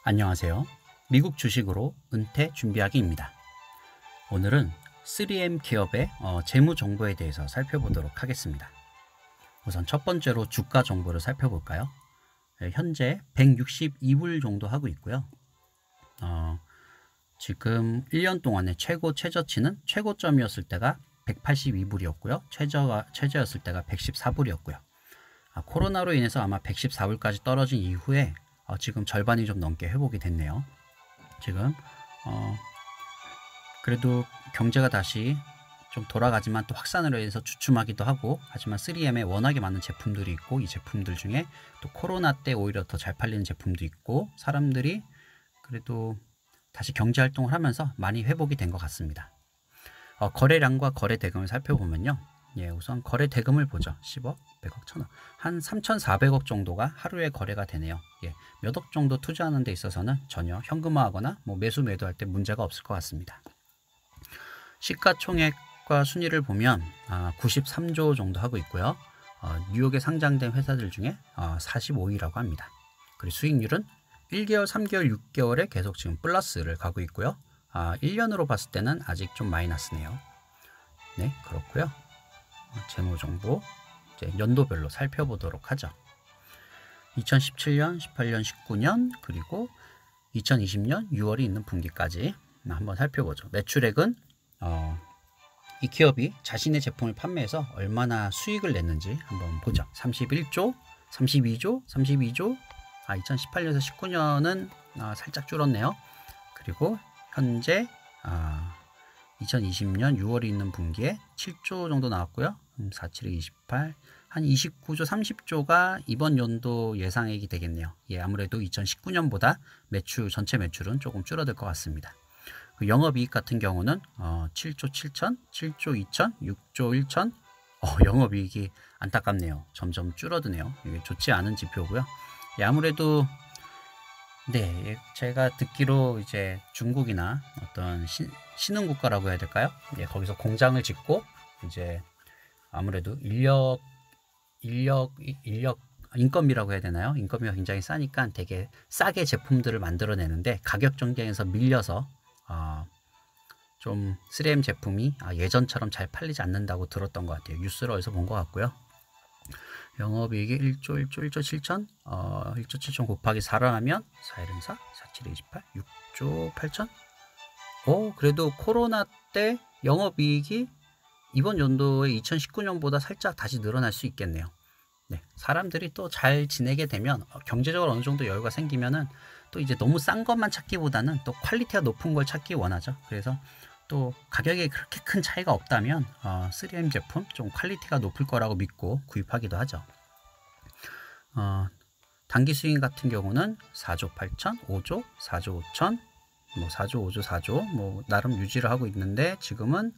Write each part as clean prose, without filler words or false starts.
안녕하세요. 미국 주식으로 은퇴 준비하기입니다. 오늘은 3M 기업의 재무 정보에 대해서 살펴보도록 하겠습니다. 우선 첫 번째로 주가 정보를 살펴볼까요? 현재 162불 정도 하고 있고요. 지금 1년 동안의 최저치는 최고점이었을 때가 182불이었고요. 최저였을 때가 114불이었고요. 코로나로 인해서 아마 114불까지 떨어진 이후에 지금 절반이 좀 넘게 회복이 됐네요. 지금 그래도 경제가 다시 좀 돌아가지만 또 확산으로 인해서 주춤하기도 하고, 하지만 3M에 워낙에 많은 제품들이 있고, 이 제품들 중에 또 코로나 때 오히려 더 잘 팔리는 제품도 있고, 사람들이 그래도 다시 경제 활동을 하면서 많이 회복이 된 것 같습니다. 거래량과 거래 대금을 살펴보면요, 우선 거래 대금을 보죠. 10억, 100억, 1000억, 한 3,400억 정도가 하루에 거래가 되네요. 몇 억 정도 투자하는 데 있어서는 전혀 현금화하거나 매수 매도할 때 문제가 없을 것 같습니다. 시가총액과 순위를 보면 93조 정도 하고 있고요. 뉴욕에 상장된 회사들 중에 45위라고 합니다. 그리고 수익률은 1개월, 3개월, 6개월에 계속 지금 플러스를 가고 있고요. 1년으로 봤을 때는 아직 좀 마이너스네요. 네, 그렇고요. 재무정보 이제 연도별로 살펴보도록 하죠. 2017년, 18년, 19년 그리고 2020년 6월이 있는 분기까지 한번 살펴보죠. 매출액은 이 기업이 자신의 제품을 판매해서 얼마나 수익을 냈는지 한번 보죠. 31조, 32조, 32조. 2018년에서 19년은 살짝 줄었네요. 그리고 현재 2020년 6월이 있는 분기에 7조 정도 나왔고요. 4, 7에 28, 한 29조, 30조가 이번 연도 예상액이 되겠네요. 아무래도 2019년보다 전체 매출은 조금 줄어들 것 같습니다. 그 영업이익 같은 경우는 7조 7천, 7조 2천, 6조 1천. 영업이익이 안타깝네요. 점점 줄어드네요. 이게 좋지 않은 지표고요. 아무래도 제가 듣기로 이제 중국이나 어떤 신흥 국가라고 해야 될까요? 거기서 공장을 짓고 이제 아무래도 인건비라고 해야 되나요? 인건비가 굉장히 싸니까 되게 싸게 제품들을 만들어내는데 가격 경쟁에서 밀려서 좀 3M 제품이 예전처럼 잘 팔리지 않는다고 들었던 것 같아요. 뉴스를 어디서 본 것 같고요. 영업이익이 1조 7천, 1조 7천 곱하기 4를 하면 4, 1은 4, 4, 7에 28, 6조 8천. 그래도 코로나 때 영업이익이 이번 연도에 2019년보다 살짝 다시 늘어날 수 있겠네요. 사람들이 또 잘 지내게 되면 경제적으로 어느 정도 여유가 생기면은 또 이제 너무 싼 것만 찾기보다는 또 퀄리티가 높은 걸 찾기 원하죠. 그래서 또 가격에 그렇게 큰 차이가 없다면 3M 제품 좀 퀄리티가 높을 거라고 믿고 구입하기도 하죠. 단기 수익 같은 경우는 4조 8천, 5조, 4조 5천, 4조, 5조, 4조 나름 유지를 하고 있는데 지금은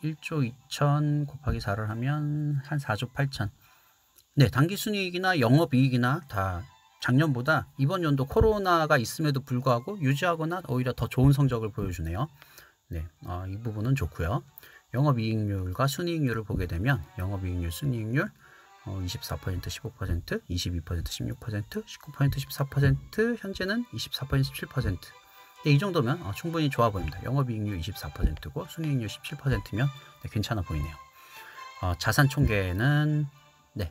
1조 2천 곱하기 4를 하면 한 4조 8천. 단기 순이익이나 영업이익이나 다 작년보다 이번 연도 코로나가 있음에도 불구하고 유지하거나 오히려 더 좋은 성적을 보여주네요. 이 부분은 좋고요. 영업이익률과 순이익률을 보게 되면 영업이익률, 순이익률 24%, 15%, 22%, 16%, 19%, 14%, 현재는 24%, 17%. 이 정도면 충분히 좋아 보입니다. 영업이익률 24%고 순이익률 17%면 괜찮아 보이네요. 자산 총계는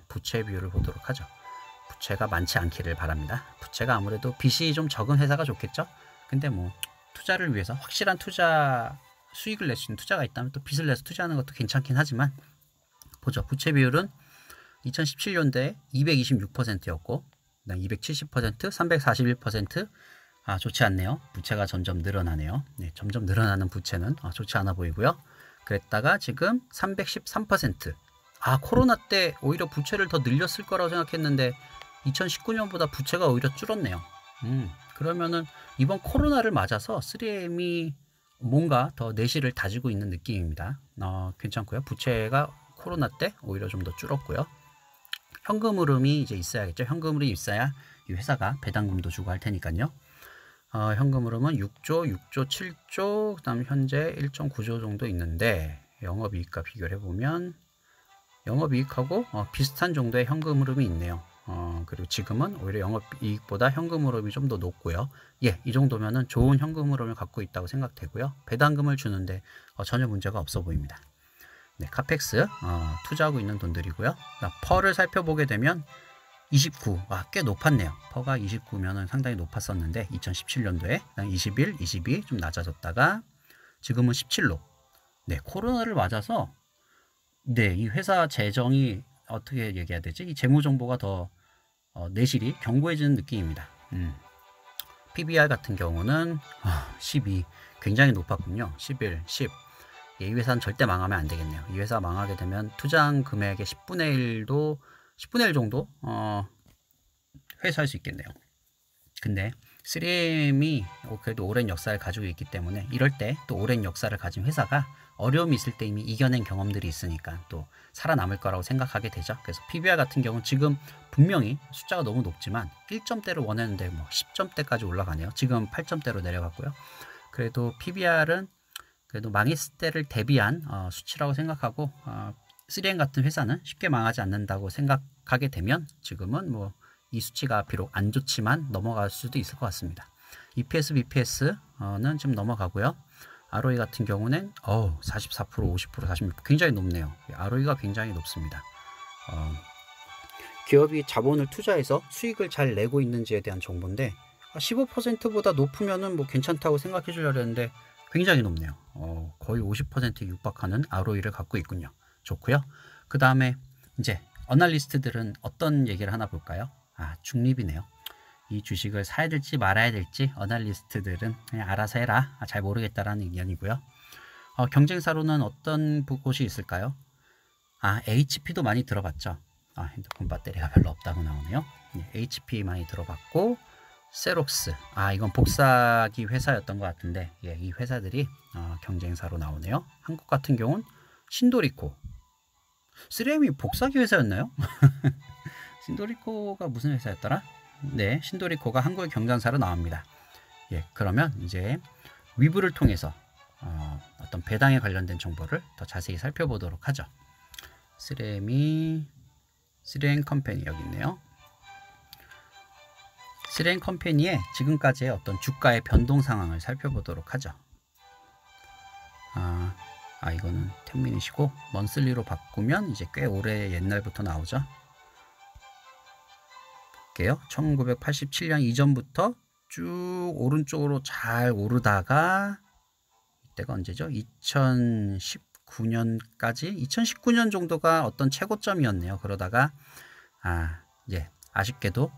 부채 비율을 보도록 하죠. 부채가 많지 않기를 바랍니다. 부채가 아무래도 빚이 좀 적은 회사가 좋겠죠. 근데 투자를 위해서 확실한 투자 수익을 낼 수 있는 투자가 있다면 또 빚을 내서 투자하는 것도 괜찮긴 하지만 보죠. 부채 비율은 2017년도에 226%였고 270%, 341%. 좋지 않네요. 부채가 점점 늘어나네요. 점점 늘어나는 부채는 좋지 않아 보이고요. 그랬다가 지금 313%. 코로나 때 오히려 부채를 더 늘렸을 거라고 생각했는데 2019년보다 부채가 오히려 줄었네요. 그러면은 이번 코로나를 맞아서 3M이 뭔가 더 내실을 다지고 있는 느낌입니다. 괜찮고요. 부채가 코로나 때 오히려 좀 더 줄었고요. 현금 흐름이 이제 있어야겠죠. 현금 흐름이 있어야 이 회사가 배당금도 주고 할 테니까요. 현금 흐름은 6조, 7조, 그 다음 현재 1.9조 정도 있는데 영업이익과 비교를 해보면 영업이익하고 비슷한 정도의 현금 흐름이 있네요. 그리고 지금은 오히려 영업이익보다 현금 흐름이 좀 더 높고요. 예, 이 정도면은 좋은 현금 흐름을 갖고 있다고 생각되고요. 배당금을 주는데 전혀 문제가 없어 보입니다. 네, 카펙스 투자하고 있는 돈들이고요. 펄을 살펴보게 되면 29, 꽤 높았네요. 퍼가 29면은 상당히 높았었는데 2017년도에 21, 22 좀 낮아졌다가 지금은 17로. 네, 코로나를 맞아서 네, 이 회사 재정이 어떻게 얘기해야 되지? 이 재무 정보가 더 내실이 견고해지는 느낌입니다. PBR 같은 경우는 12 굉장히 높았군요. 11, 10. 예, 이 회사는 절대 망하면 안 되겠네요. 이 회사 망하게 되면 투자한 금액의 10분의 1 정도 회수할 수 있겠네요. 근데 3M이 그래도 오랜 역사를 가지고 있기 때문에 이럴 때 또 오랜 역사를 가진 회사가 어려움이 있을 때 이미 이겨낸 경험들이 있으니까 또 살아남을 거라고 생각하게 되죠. 그래서 PBR 같은 경우는 지금 분명히 숫자가 너무 높지만 1점대를 원했는데 뭐 10점대까지 올라가네요. 지금 8점대로 내려갔고요. 그래도 PBR은 그래도 망했을 때를 대비한 수치라고 생각하고 3M 같은 회사는 쉽게 망하지 않는다고 생각하게 되면 지금은 뭐 이 수치가 비록 안 좋지만 넘어갈 수도 있을 것 같습니다. EPS, BPS는 좀 넘어가고요. ROE 같은 경우는 44%, 50%, 46% 굉장히 높네요. ROE가 굉장히 높습니다. 기업이 자본을 투자해서 수익을 잘 내고 있는지에 대한 정보인데 15%보다 높으면은 뭐 괜찮다고 생각해 주려고 했는데 굉장히 높네요. 거의 50%에 육박하는 ROE를 갖고 있군요. 좋고요. 그 다음에 이제 어널리스트들은 어떤 얘기를 하나 볼까요? 중립이네요. 이 주식을 사야 될지 말아야 될지 어널리스트들은 그냥 알아서 해라. 잘 모르겠다라는 의견이고요. 경쟁사로는 어떤 곳이 있을까요? HP도 많이 들어봤죠. 핸드폰 배터리가 별로 없다고 나오네요. HP 많이 들어봤고 세록스, 이건 복사기 회사였던 것 같은데 이 회사들이 경쟁사로 나오네요. 한국 같은 경우는 신도리코, 3M이 복사기 회사였나요? 신도리코가 무슨 회사였더라? 네, 신도리코가 한국의 경쟁사로 나옵니다. 그러면 이제 위브를 통해서 어떤 배당에 관련된 정보를 더 자세히 살펴보도록 하죠. 3M 컴퍼니 여기 있네요. 3M 컴퍼니의 지금까지의 어떤 주가의 변동 상황을 살펴보도록 하죠. 이거는 10미닛이고 먼슬리로 바꾸면 이제 꽤 오래 옛날부터 나오죠. 볼게요. 1987년 이전부터 쭉 오른쪽으로 잘 오르다가 이때가 언제죠? 2019년까지 2019년 정도가 어떤 최고점이었네요. 그러다가 아쉽게도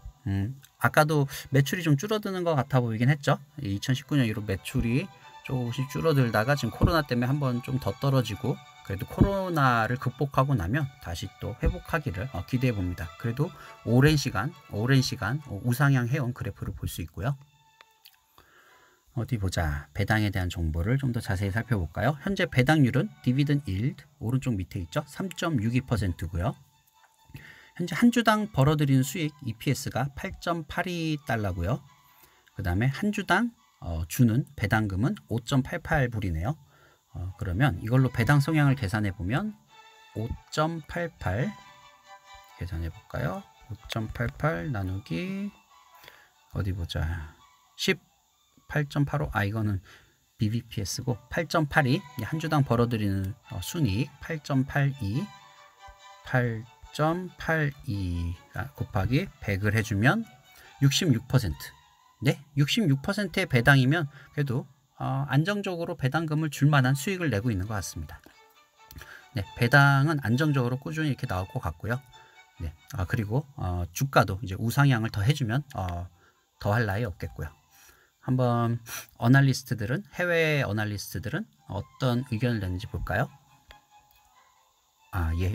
아까도 매출이 좀 줄어드는 것 같아 보이긴 했죠. 2019년 이후 매출이 조금씩 줄어들다가 지금 코로나 때문에 한번 좀 더 떨어지고 그래도 코로나를 극복하고 나면 다시 또 회복하기를 기대해 봅니다. 그래도 오랜 시간 우상향 해온 그래프를 볼 수 있고요. 어디 보자. 배당에 대한 정보를 좀 더 자세히 살펴볼까요? 현재 배당률은 디비든 일드 오른쪽 밑에 있죠. 3.62%고요. 현재 한 주당 벌어들이는 수익 EPS가 8.82달러고요. 그 다음에 한 주당 주는 배당금은 5.88불이네요. 그러면 이걸로 배당 성향을 계산해 보면 5.88 계산해 볼까요? 5.88 나누기 어디 보자. 18.85 이거는 BBPS고 8.82 한 주당 벌어들이는 순이익 8.82 곱하기 100을 해주면 66%. 네, 66%의 배당이면 그래도 안정적으로 배당금을 줄 만한 수익을 내고 있는 것 같습니다. 네, 배당은 안정적으로 꾸준히 이렇게 나올 것 같고요. 네, 그리고 주가도 이제 우상향을 더 해주면 더 할 나위 없겠고요. 한번 해외 어널리스트들은 어떤 의견을 냈는지 볼까요?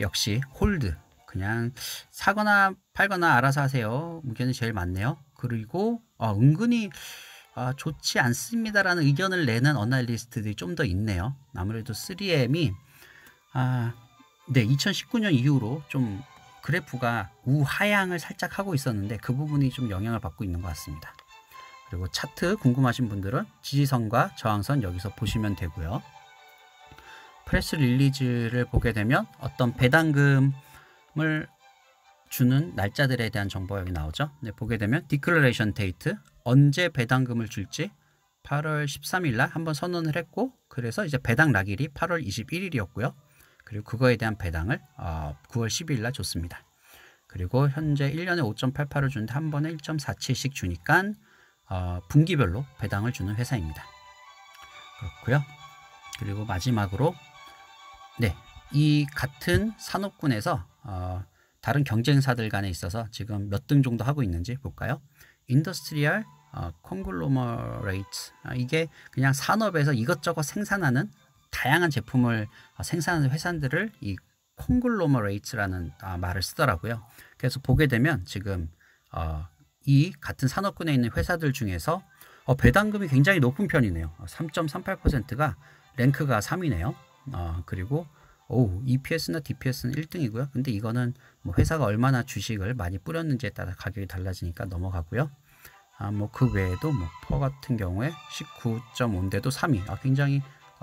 역시 홀드, 그냥 사거나 팔거나 알아서 하세요. 의견이 제일 많네요. 그리고 은근히 좋지 않습니다라는 의견을 내는 어널리스트들이 좀 더 있네요. 아무래도 3M이 2019년 이후로 좀 그래프가 우하향을 살짝 하고 있었는데 그 부분이 좀 영향을 받고 있는 것 같습니다. 그리고 차트 궁금하신 분들은 지지선과 저항선 여기서 보시면 되고요. 프레스 릴리즈를 보게 되면 어떤 배당금을 주는 날짜들에 대한 정보가 여기 나오죠. 네, 보게 되면 디클래레이션 데이트, 언제 배당금을 줄지 8월 13일 날 한번 선언을 했고, 그래서 이제 배당 낙일이 8월 21일이었고요. 그리고 그거에 대한 배당을 9월 12일 날 줬습니다. 그리고 현재 1년에 5.88을 주는데 한 번에 1.47씩 주니까 분기별로 배당을 주는 회사입니다. 그렇고요. 그리고 마지막으로 네, 이 같은 산업군에서 다른 경쟁사들 간에 있어서 지금 몇 등 정도 하고 있는지 볼까요? 인더스트리얼 콩글로머레이트, 이게 그냥 산업에서 이것저것 생산하는 다양한 제품을 생산하는 회사들을 이 콩글로머레이트라는 말을 쓰더라고요. 그래서 보게 되면 지금 이 같은 산업군에 있는 회사들 중에서 배당금이 굉장히 높은 편이네요. 3.38%가 랭크가 3위네요. 그리고 EPS나 DPS는 1등이고요. 근데 이거는 뭐 회사가 얼마나 주식을 많이 뿌렸는지에 따라 가격이 달라지니까 넘어가고요. 뭐 그 외에도 뭐 퍼 같은 경우에 19.5인데도 3위. 굉장히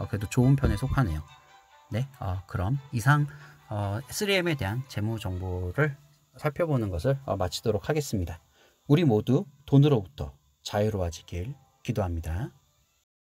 그래도 좋은 편에 속하네요. 네, 그럼 이상 3M에 대한 재무 정보를 살펴보는 것을 마치도록 하겠습니다. 우리 모두 돈으로부터 자유로워지길 기도합니다.